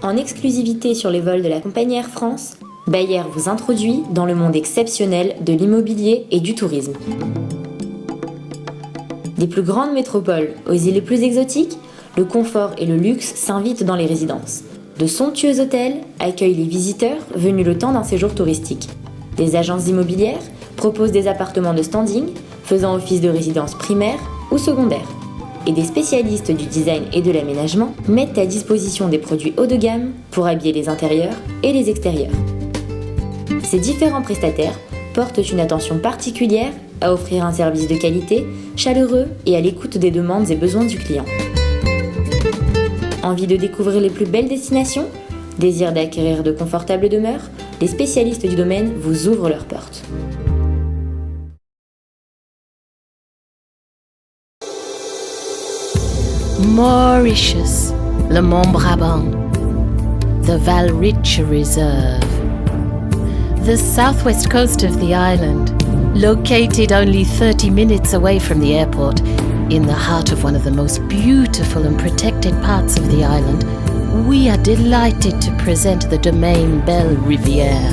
En exclusivité sur les vols de la compagnie Air France, Bayer vous introduit dans le monde exceptionnel de l'immobilier et du tourisme. Des plus grandes métropoles aux îles les plus exotiques, le confort et le luxe s'invitent dans les résidences. De somptueux hôtels accueillent les visiteurs venus le temps d'un séjour touristique. Des agences immobilières proposent des appartements de standing, faisant office de résidence primaire ou secondaire. Et des spécialistes du design et de l'aménagement mettent à disposition des produits haut de gamme pour habiller les intérieurs et les extérieurs. Ces différents prestataires portent une attention particulière à offrir un service de qualité, chaleureux et à l'écoute des demandes et besoins du client. Envie de découvrir les plus belles destinations ? Désir d'acquérir de confortables demeures ? Les spécialistes du domaine vous ouvrent leurs portes. Mauritius, le Mont-Brabant, the Val-Richa Reserve. The southwest coast of the island, located only 30 minutes away from the airport, in the heart of one of the most beautiful and protected parts of the island, we are delighted to present the domain Belle Riviere.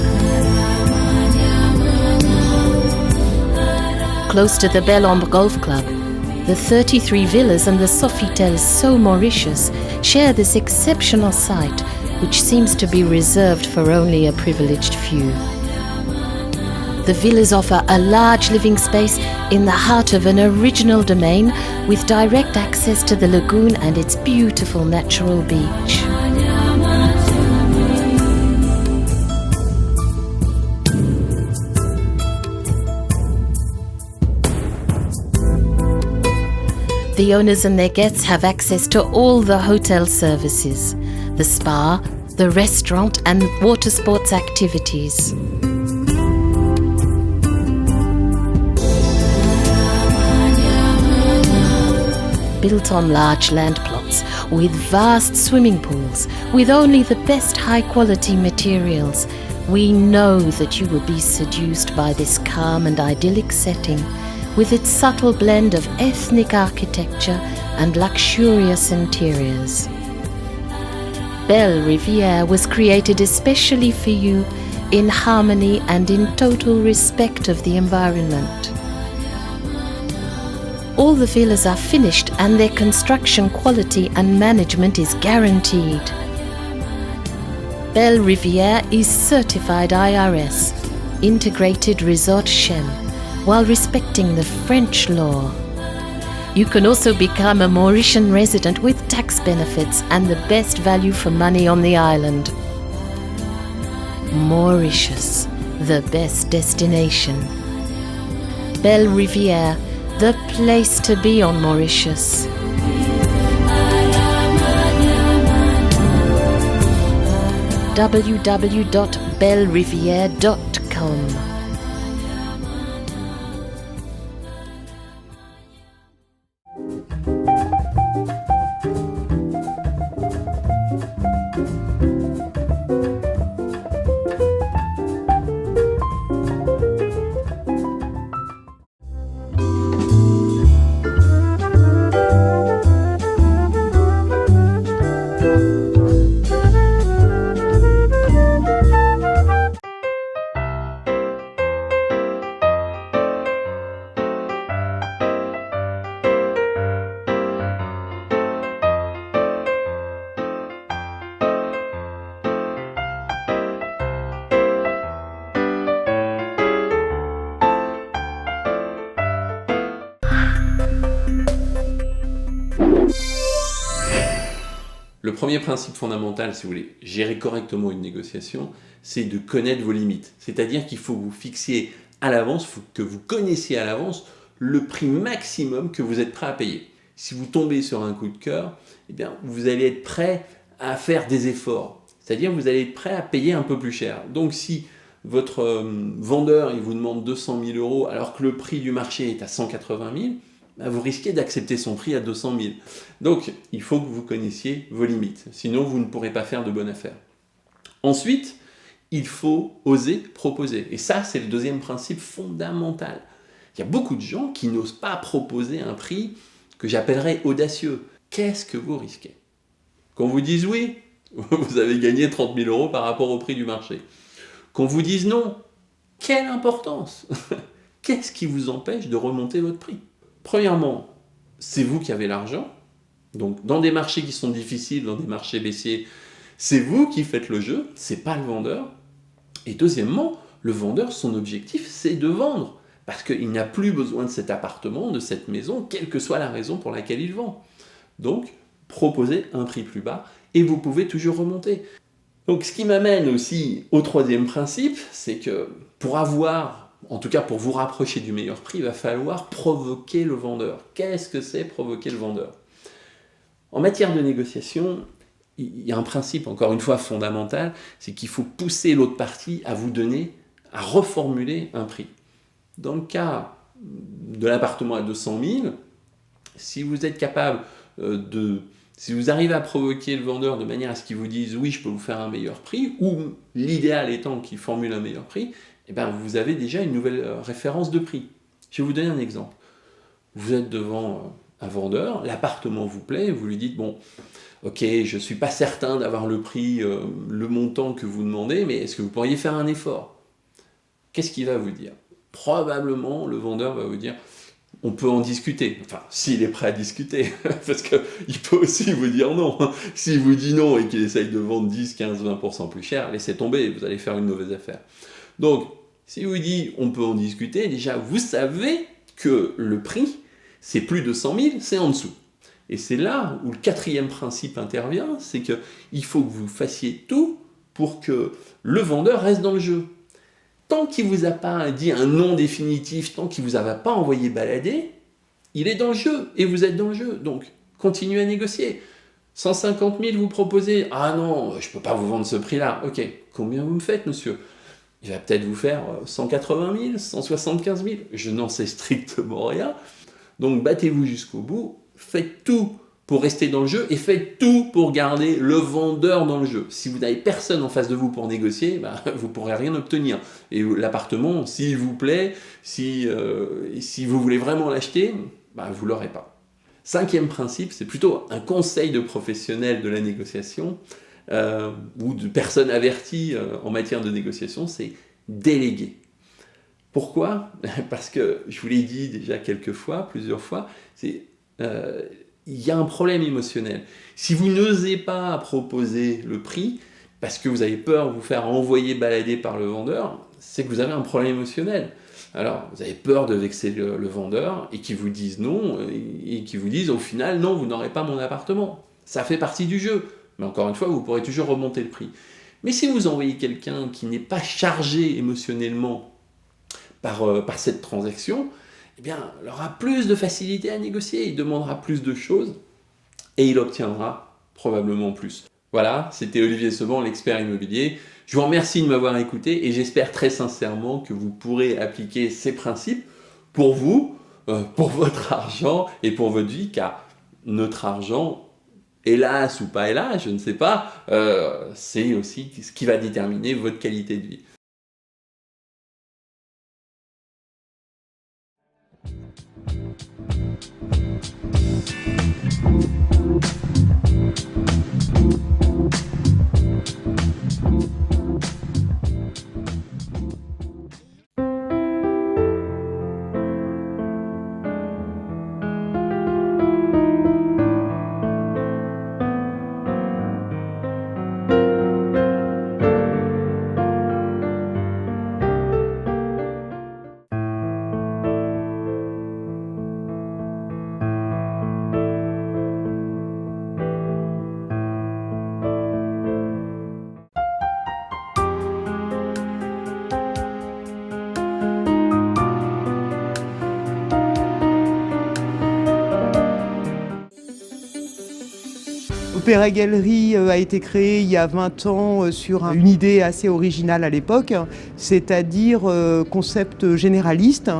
Close to the Belle-Ombre Golf Club, the 33 villas and the Sofitel So Mauritius share this exceptional site, which seems to be reserved for only a privileged few. The villas offer a large living space in the heart of an original domain with direct access to the lagoon and its beautiful natural beach. The owners and their guests have access to all the hotel services, the spa, the restaurant and water sports activities. Built on large land plots, with vast swimming pools, with only the best high-quality materials, we know that you will be seduced by this calm and idyllic setting, with its subtle blend of ethnic architecture and luxurious interiors. Belle Riviere was created especially for you in harmony and in total respect of the environment. All the villas are finished and their construction quality and management is guaranteed. Belle Riviere is certified IRS, Integrated Resort Shem, while respecting the French law. You can also become a Mauritian resident with tax benefits and the best value for money on the island. Mauritius, the best destination. Belle Riviere, the place to be on Mauritius. www.belleriviere.com. Le premier principe fondamental, si vous voulez gérer correctement une négociation, c'est de connaître vos limites. C'est-à-dire qu'il faut que vous fixiez à l'avance, il faut que vous connaissiez à l'avance le prix maximum que vous êtes prêt à payer. Si vous tombez sur un coup de cœur, eh bien, vous allez être prêt à faire des efforts. C'est-à-dire que vous allez être prêt à payer un peu plus cher. Donc si votre vendeur il vous demande 200 000 € alors que le prix du marché est à 180 000, vous risquez d'accepter son prix à 200 000. Donc, il faut que vous connaissiez vos limites. Sinon, vous ne pourrez pas faire de bonne affaire. Ensuite, il faut oser proposer. Et ça, c'est le deuxième principe fondamental. Il y a beaucoup de gens qui n'osent pas proposer un prix que j'appellerais audacieux. Qu'est-ce que vous risquez? Qu'on vous dise oui, Vous avez gagné 30 000 € par rapport au prix du marché. Qu'on vous dise non, quelle importance! Qu'est-ce qui vous empêche de remonter votre prix? Premièrement, c'est vous qui avez l'argent. Donc, dans des marchés qui sont difficiles, dans des marchés baissiers, c'est vous qui faites le jeu, c'est pas le vendeur. Et deuxièmement, le vendeur, son objectif, c'est de vendre. Parce qu'il n'a plus besoin de cet appartement, de cette maison, quelle que soit la raison pour laquelle il vend. Donc, proposez un prix plus bas et vous pouvez toujours remonter. Donc, ce qui m'amène aussi au troisième principe, c'est que pour avoir, en tout cas pour vous rapprocher du meilleur prix, il va falloir provoquer le vendeur. Qu'est-ce que c'est provoquer le vendeur? En matière de négociation, il y a un principe, encore une fois, fondamental, c'est qu'il faut pousser l'autre partie à vous donner, à reformuler un prix. Dans le cas de l'appartement à 200 000, si vous êtes capable si vous arrivez à provoquer le vendeur de manière à ce qu'il vous dise « oui, je peux vous faire un meilleur prix », ou l'idéal étant qu'il formule un meilleur prix, eh bien, vous avez déjà une nouvelle référence de prix. Je vais vous donner un exemple. Vous êtes devant un vendeur, l'appartement vous plaît, vous lui dites « bon, ok, je ne suis pas certain d'avoir le prix, le montant que vous demandez, mais est-ce que vous pourriez faire un effort ?» Qu'est-ce qu'il va vous dire? Probablement, le vendeur va vous dire « on peut en discuter ». Enfin, s'il est prêt à discuter, parce qu'il peut aussi vous dire non. S'il vous dit non et qu'il essaye de vendre 10, 15, 20% plus cher, laissez tomber, vous allez faire une mauvaise affaire. Donc, s'il vous dit « on peut en discuter », déjà, vous savez que le prix, c'est plus de 100 000, c'est en dessous. Et c'est là où le quatrième principe intervient, c'est qu'il faut que vous fassiez tout pour que le vendeur reste dans le jeu. Tant qu'il ne vous a pas dit un non définitif, tant qu'il ne vous a pas envoyé balader, il est dans le jeu et vous êtes dans le jeu. Donc, continuez à négocier. 150 000 vous proposez, ah non, je ne peux pas vous vendre ce prix-là. Ok, combien vous me faites, monsieur? Il va peut-être vous faire 180 000, 175 000, je n'en sais strictement rien. Donc, battez-vous jusqu'au bout, faites tout pour rester dans le jeu et faites tout pour garder le vendeur dans le jeu. Si vous n'avez personne en face de vous pour négocier, vous ne pourrez rien obtenir. Et l'appartement, s'il vous plaît, si vous voulez vraiment l'acheter, vous ne l'aurez pas. Cinquième principe, c'est plutôt un conseil de professionnels de la négociation ou de personnes averties en matière de négociation, c'est déléguer. Pourquoi? Parce que, je vous l'ai dit déjà plusieurs fois, il y a un problème émotionnel. Si vous n'osez pas proposer le prix, parce que vous avez peur de vous faire envoyer balader par le vendeur, c'est que vous avez un problème émotionnel. Alors, vous avez peur de vexer le vendeur et qu'il vous dise non, et qu'il vous dise au final, non, vous n'aurez pas mon appartement. Ça fait partie du jeu. Mais encore une fois, vous pourrez toujours remonter le prix. Mais si vous envoyez quelqu'un qui n'est pas chargé émotionnellement par cette transaction, eh bien, il aura plus de facilité à négocier, il demandera plus de choses et il obtiendra probablement plus. Voilà, c'était Olivier Seban, l'expert immobilier. Je vous remercie de m'avoir écouté et j'espère très sincèrement que vous pourrez appliquer ces principes pour vous, pour votre argent et pour votre vie, car notre argent, hélas ou pas hélas, je ne sais pas, c'est aussi ce qui va déterminer votre qualité de vie. Opéra Galerie a été créé il y a 20 ans sur une idée assez originale à l'époque, c'est-à-dire concept généraliste,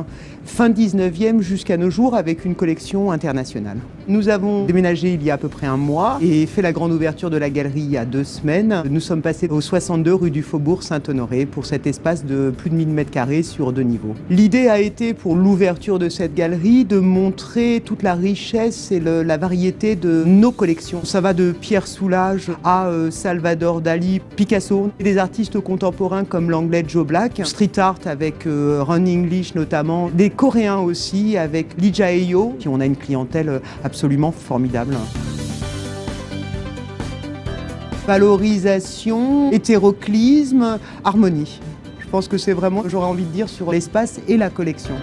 fin 19e jusqu'à nos jours avec une collection internationale. Nous avons déménagé il y a à peu près un mois et fait la grande ouverture de la galerie il y a 2 semaines. Nous sommes passés au 62 rue du Faubourg Saint-Honoré pour cet espace de plus de 1000 m² sur 2 niveaux. L'idée a été pour l'ouverture de cette galerie de montrer toute la richesse et la variété de nos collections. Ça va de Pierre Soulages à Salvador Dali, Picasso, des artistes contemporains comme l'anglais Joe Black, street art avec Ron English notamment, des Coréens aussi avec Lee Jae-yo, qui on a une clientèle absolument formidable. Valorisation, hétéroclisme, harmonie. Je pense que c'est vraiment, j'aurais envie de dire, sur l'espace et la collection.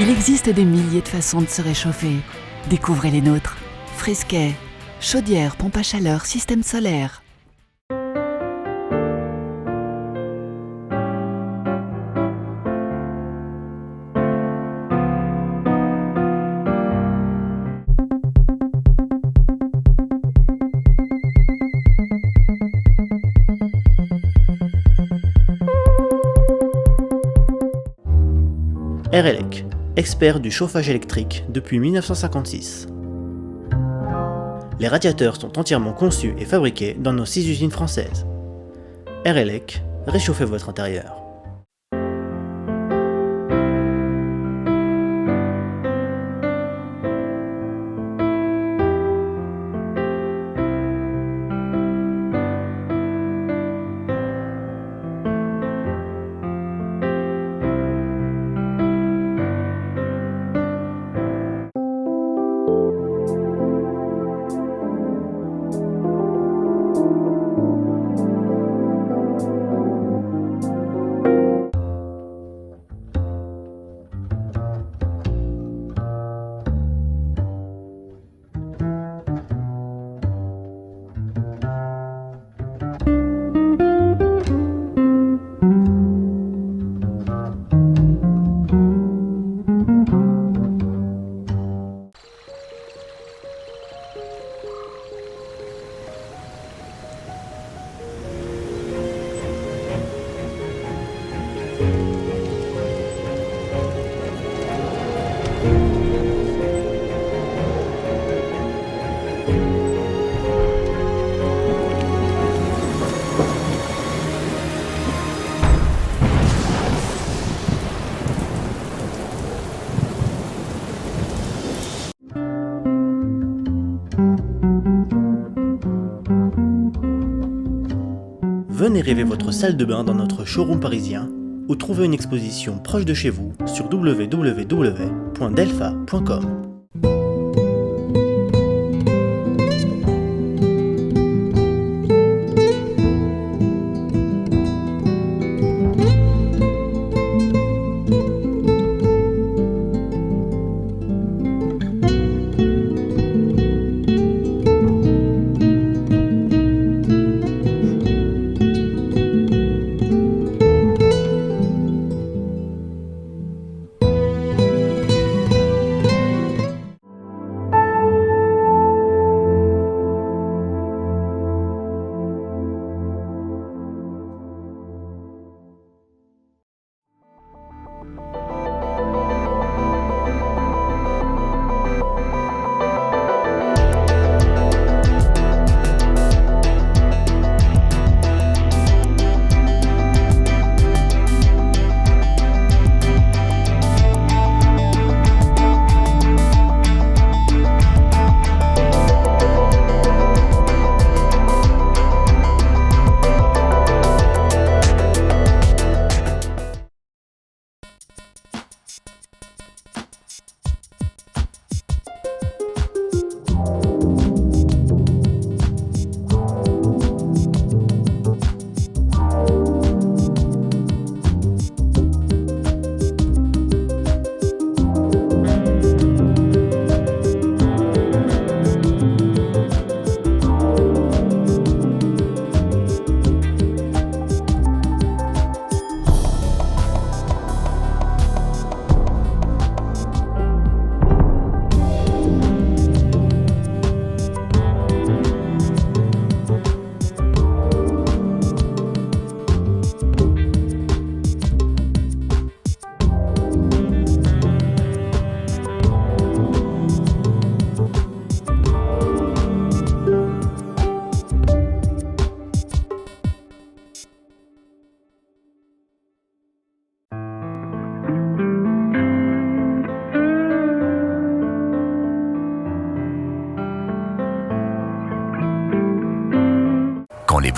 Il existe des milliers de façons de se réchauffer. Découvrez les nôtres. Frisquet, chaudière, pompe à chaleur, système solaire. RELEC, expert du chauffage électrique depuis 1956. Les radiateurs sont entièrement conçus et fabriqués dans nos 6 usines françaises. RELEC, réchauffez votre intérieur. Venez rêver votre salle de bain dans notre showroom parisien ou trouvez une exposition proche de chez vous sur www.delpha.com.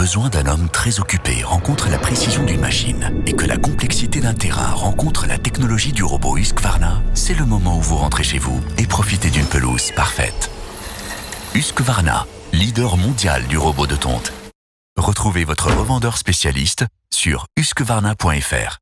besoin d'un homme très occupé rencontre la précision d'une machine et que la complexité d'un terrain rencontre la technologie du robot Husqvarna, c'est le moment où vous rentrez chez vous et profitez d'une pelouse parfaite. Husqvarna, leader mondial du robot de tonte. Retrouvez votre revendeur spécialiste sur husqvarna.fr.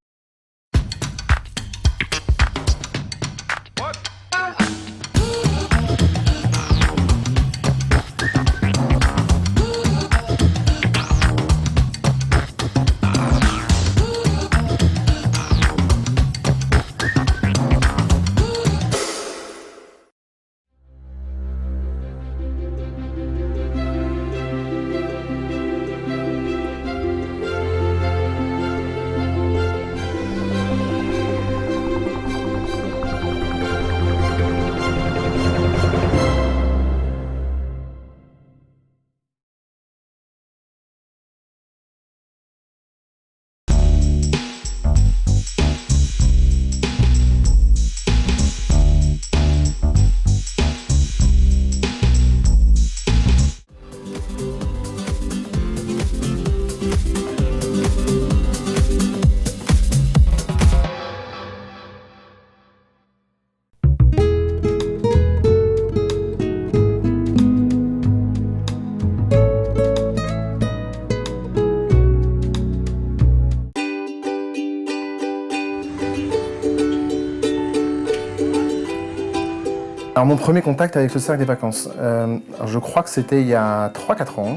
Alors mon premier contact avec le cercle des vacances, je crois que c'était il y a 3-4 ans.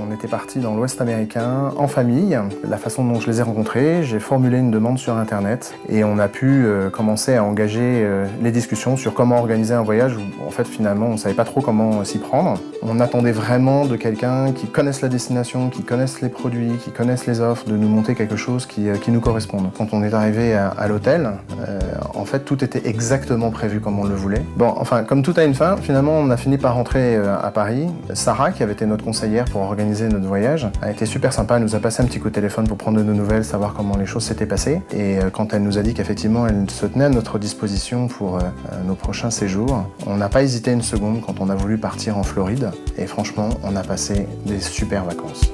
On était partis dans l'Ouest américain en famille. La façon dont je les ai rencontrés, j'ai formulé une demande sur Internet et on a pu commencer à engager les discussions sur comment organiser un voyage où en fait finalement on ne savait pas trop comment s'y prendre. On attendait vraiment de quelqu'un qui connaisse la destination, qui connaisse les produits, qui connaisse les offres, de nous monter quelque chose qui nous corresponde. Quand on est arrivé à l'hôtel, en fait tout était exactement prévu comme on le voulait. Bon, enfin comme tout a une fin, finalement on a fini par rentrer à Paris. Sarah, qui avait été notre conseillère pour organiser notre voyage, a été super sympa, elle nous a passé un petit coup de téléphone pour prendre de nos nouvelles, savoir comment les choses s'étaient passées. Et quand elle nous a dit qu'effectivement elle se tenait à notre disposition pour nos prochains séjours, on n'a pas hésité une seconde quand on a voulu partir en Floride. Et franchement, on a passé des super vacances.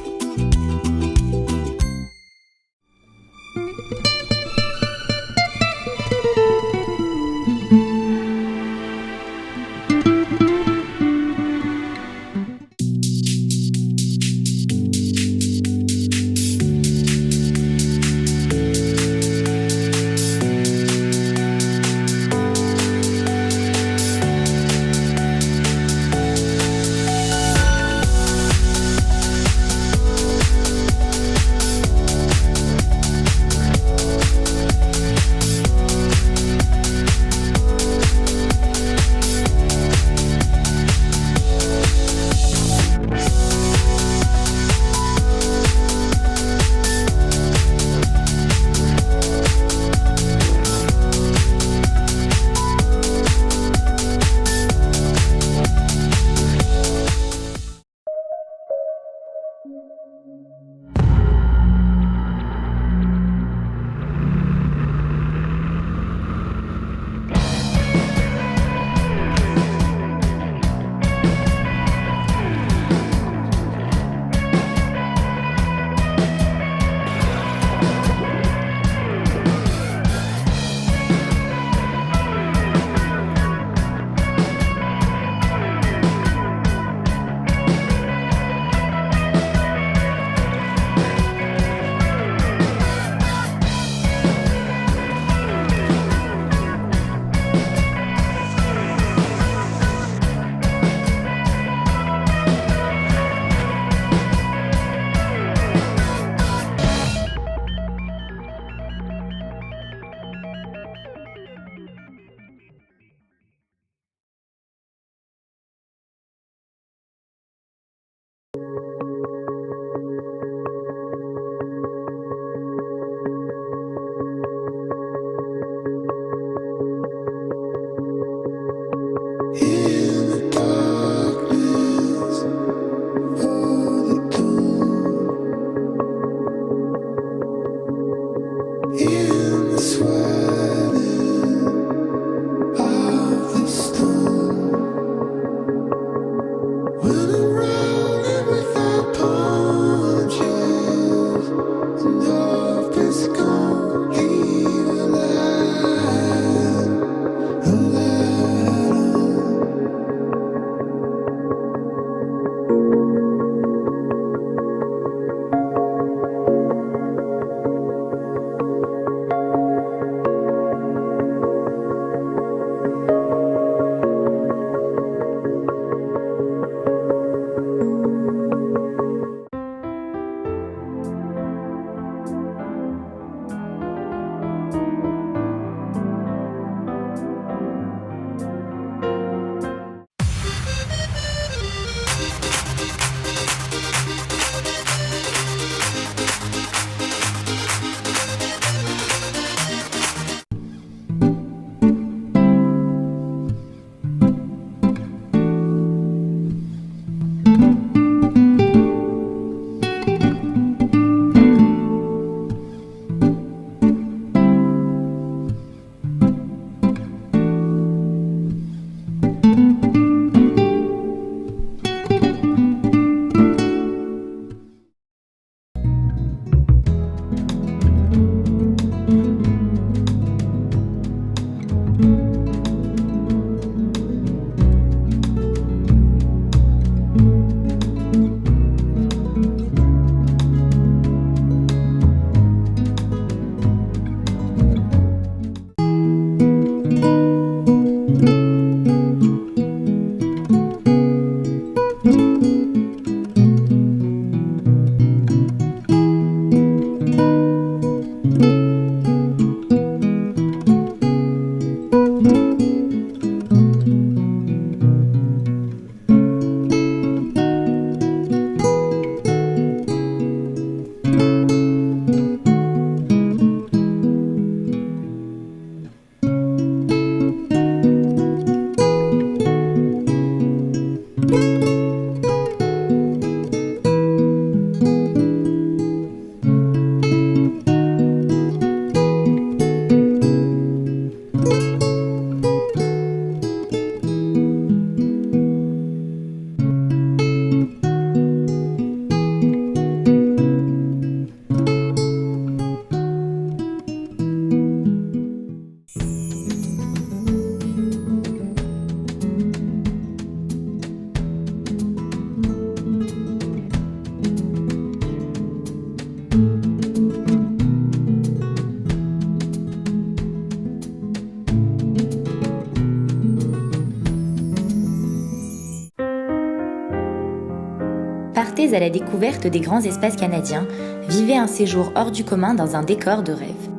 Partez à la découverte des grands espaces canadiens, vivez un séjour hors du commun dans un décor de rêve.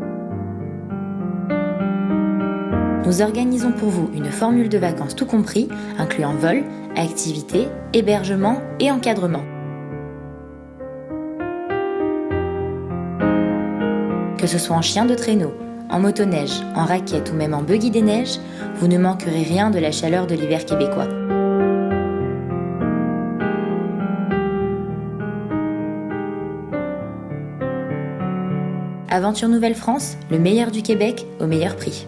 Nous organisons pour vous une formule de vacances tout compris, incluant vol, activités, hébergement et encadrement. Que ce soit en chien de traîneau, en motoneige, en raquette ou même en buggy des neiges, vous ne manquerez rien de la chaleur de l'hiver québécois. Aventure Nouvelle-France, le meilleur du Québec au meilleur prix.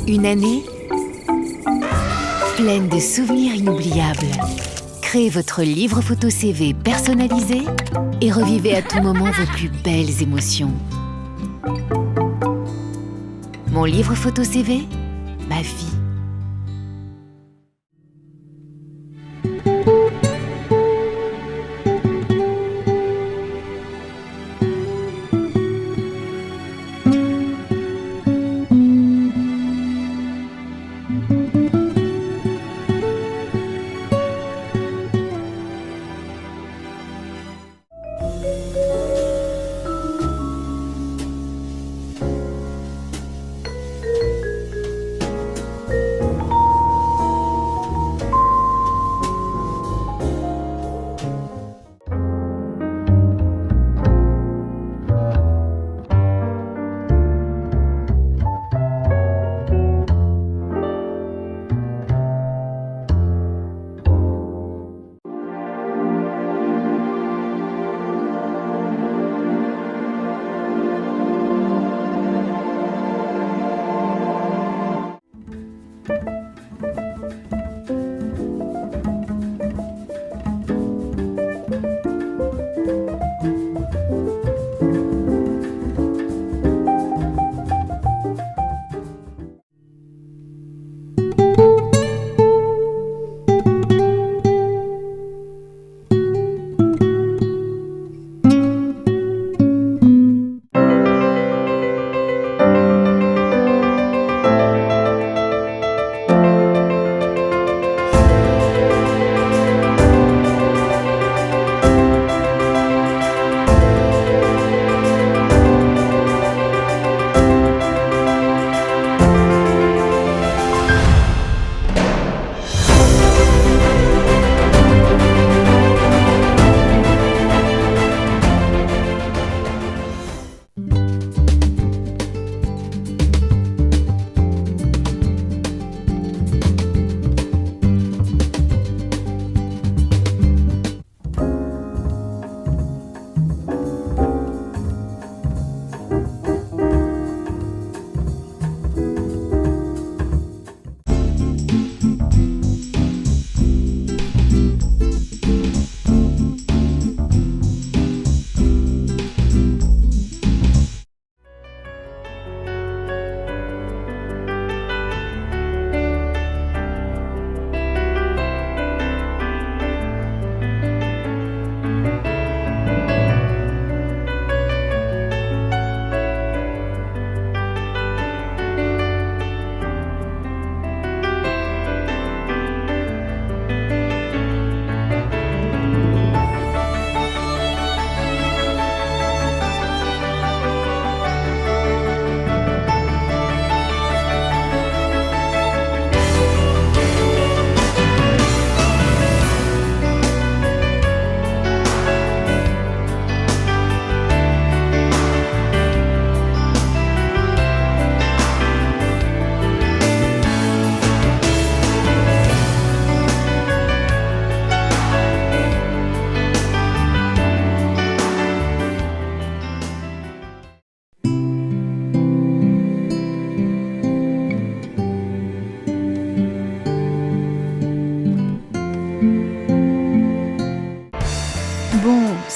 Une année pleine de souvenirs inoubliables. Créez votre livre photo CV personnalisé et revivez à tout moment vos plus belles émotions. Mon livre photo CV, ma vie.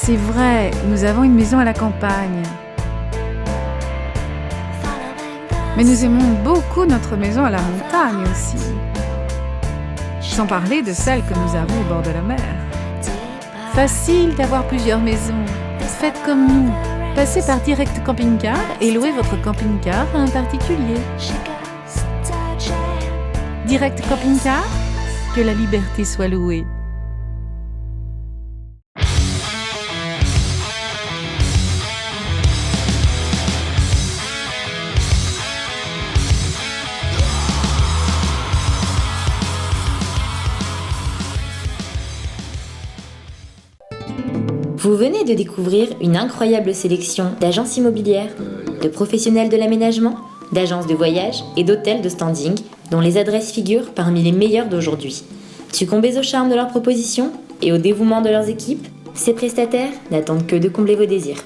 C'est vrai, nous avons une maison à la campagne. Mais nous aimons beaucoup notre maison à la montagne aussi. Sans parler de celle que nous avons au bord de la mer. Facile d'avoir plusieurs maisons. Faites comme nous. Passez par Direct Camping Car et louez votre camping-car à un particulier. Direct Camping Car, que la liberté soit louée. Vous venez de découvrir une incroyable sélection d'agences immobilières, de professionnels de l'aménagement, d'agences de voyage et d'hôtels de standing dont les adresses figurent parmi les meilleures d'aujourd'hui. Succombez au charme de leurs propositions et au dévouement de leurs équipes, ces prestataires n'attendent que de combler vos désirs.